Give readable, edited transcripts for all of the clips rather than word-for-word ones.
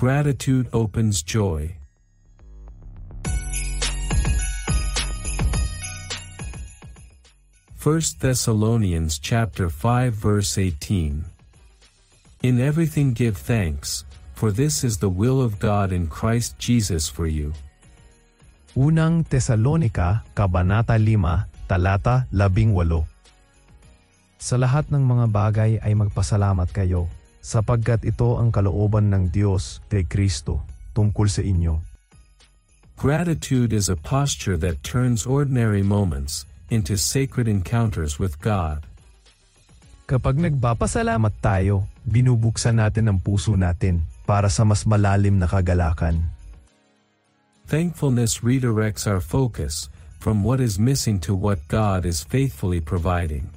Gratitude opens joy. First Thessalonians chapter 5 verse 18. In everything give thanks, for this is the will of God in Christ Jesus for you. Unang Tesalonika, Kabanata 5, Talata 18. Sa lahat ng mga bagay ay magpasalamat kayo, sapagkat ito ang kalooban ng Diyos kay Kristo tungkol sa inyo. Gratitude is a posture that turns ordinary moments into sacred encounters with God. Kapag nagpapasalamat tayo, binubuksan natin ang puso natin para sa mas malalim na kagalakan. Thankfulness redirects our focus from what is missing to what God is faithfully providing.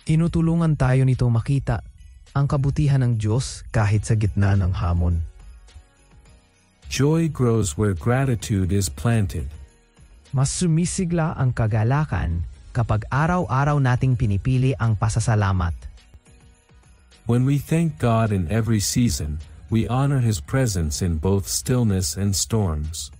Tinutulungan tayo nito makita ang kabutihan ng Diyos kahit sa gitna ng hamon. Joy grows where gratitude is planted. Mas sumisigla ang kagalakan kapag araw-araw nating pinipili ang pasasalamat. When we thank God in every season, we honor His presence in both stillness and storms.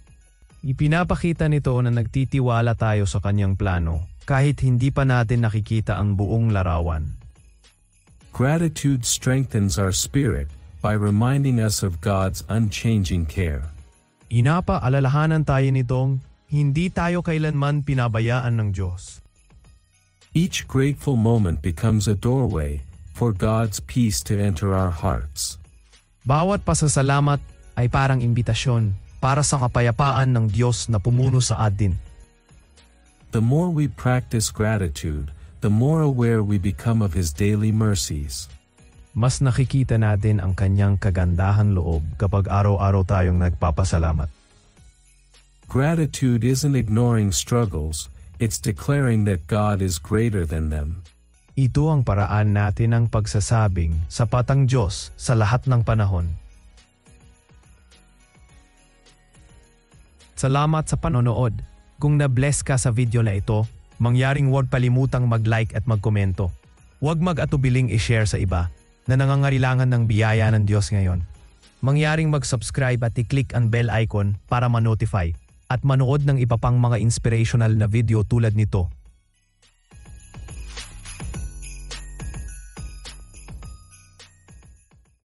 Ipinapakita nito na nagtitiwala tayo sa kanyang plano kahit hindi pa natin nakikita ang buong larawan. Gratitude strengthens our spirit by reminding us of God's unchanging care. Inapaalalahanan tayo nitong hindi tayo kailanman pinabayaan ng Diyos. Each grateful moment becomes a doorway for God's peace to enter our hearts. Bawat pasasalamat ay parang imbitasyon para sa kapayapaan ng Diyos na pumuno sa atin. The more we practice gratitude, the more aware we become of His daily mercies. Mas nakikita natin ang kanyang kagandahang loob kapag araw-araw tayong nagpapasalamat. Gratitude isn't ignoring struggles, it's declaring that God is greater than them. Ito ang paraan natin ng pagsasabing sapat ang Diyos sa lahat ng panahon. Salamat sa panonood. Kung na-bless ka sa video na ito, mangyaring huwag kalimutang mag-like at magkomento. Huwag mag-atubiling i-share sa iba na nangangailangan ng biyaya ng Diyos ngayon. Mangyaring mag-subscribe at i-click ang bell icon para ma-notify at manood ng iba pang mga inspirational na video tulad nito